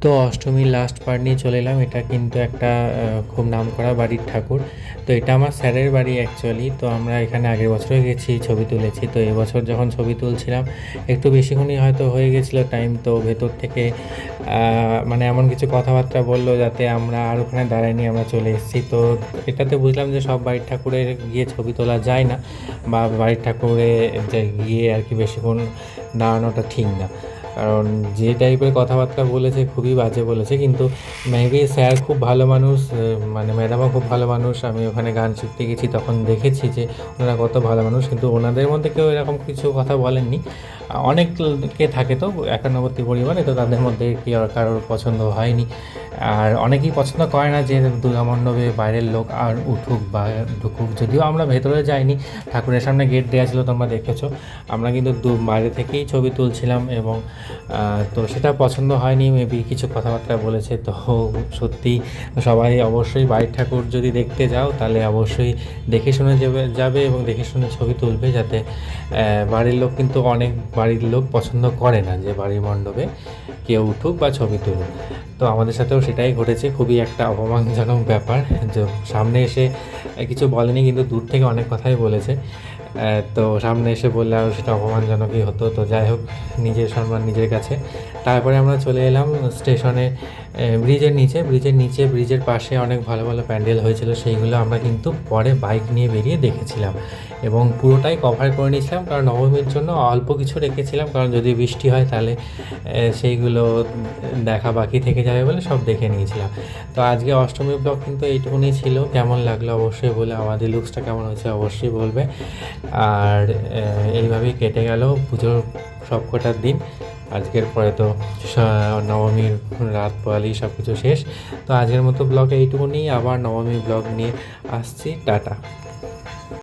তো অষ্টমীর last part নিয়ে চলে এলাম। এটা কিন্তু একটা খুব নামকরা বাড়ির ঠাকুর। তো এটা আমার স্যারের বাড়ি অ্যাকচুয়ালি। তো আমরা এখানে আগের বছরও গেছি, ছবি তুলেছি। তো এবছর যখন ছবি তুলছিলাম একটু বেশিক্ষণই হয়তো হয়ে গেছিলো টাইম। তো ভেতর থেকে মানে এমন কিছু কথাবার্তা বললো যাতে আমরা আর ওখানে দাঁড়াইনি, আমরা চলে এসেছি। তো এটাতে বুঝলাম যে সব বাড়ির ঠাকুরের গিয়ে ছবি তোলা যায় না, বা বাড়ির ঠাকুরে যে গিয়ে আর কি বেশিক্ষণ দাঁড়ানোটা ঠিক না। কারণ যে টাইপের কথাবার্তা বলেছে খুবই বাজে বলেছে। কিন্তু মেবি স্যার খুব ভালো মানুষ, মানে ম্যাডামও খুব ভালো মানুষ। আমি ওখানে গান শিখতে গেছি তখন দেখেছি যে ওনারা কত ভালো মানুষ, কিন্তু ওনাদের মধ্যে কেউ এরকম কিছু কথা বলেননি। অনেকে থাকে তো একান্নবর্তী পরিবারে, তো তাদের মধ্যে কি আর কারোর পছন্দ হয়নি। আর অনেকেই পছন্দ করে না যে দুর্গা মণ্ডপে বাইরের লোক আর উঠুক বা ঢুকুক। যদিও আমরা ভেতরে যাইনি, ঠাকুরের সামনে গেট দেওয়া ছিল, তোমরা দেখেছো। আমরা কিন্তু বাইরে থেকেই ছবি তুলছিলাম, এবং তো সেটা পছন্দ হয়নি, মেবি কিছু কথাবার্তা বলেছে। তো সত্যি সবাই অবশ্যই বাড়ির ঠাকুর যদি দেখতে যাও তাহলে অবশ্যই দেখে শুনে যাবে এবং দেখে শুনে ছবি তুলবে, যাতে বাড়ির লোক, কিন্তু অনেক বাড়ির লোক পছন্দ করে না যে বাড়ির মণ্ডপে কেউ উঠুক বা ছবি তুলুক। তো আমাদের সাথেও সেটাই ঘটেছে, খুবই একটা অপমানজনক ব্যাপার। যে সামনে এসে কিছু বলেনি, কিন্তু দূর থেকে অনেক কথাই বলেছে। তো সামনে এসে বললে আরও সেটা অপমানজনকই হতো। তো যাই হোক, নিজের সম্মান নিজের কাছে। তারপরে আমরা চলে এলাম স্টেশনে, ব্রিজের পাশে অনেক ভালো ভালো প্যান্ডেল হয়েছিল, সেইগুলো আমরা কিন্তু পরে বাইক নিয়ে বেরিয়ে দেখেছিলাম এবং পুরোটাই কভার করে নিয়েছিলাম। কারণ নবমীর জন্য অল্প কিছু রেখেছিলাম, কারণ যদি বৃষ্টি হয় তাহলে সেইগুলো দেখা বাকি থেকে যাবে বলে সব দেখে নিয়েছিলাম। তো আজকে অষ্টমীর ব্লগ কিন্তু এইটুকুনি ছিল। কেমন লাগলো অবশ্যই বলে, আমাদের লুকসটা কেমন হয়েছে অবশ্যই বলবে। আর এইভাবেই কেটে গেল পুজোর সব কটার দিন। আজকের পরে তো নবমীর রাত পোয়ালি সব কিছু শেষ। তো আজকের মতো ব্লগ এইটুকুনি, আবার নবমী ব্লগ নিয়ে আসছি। টাটা।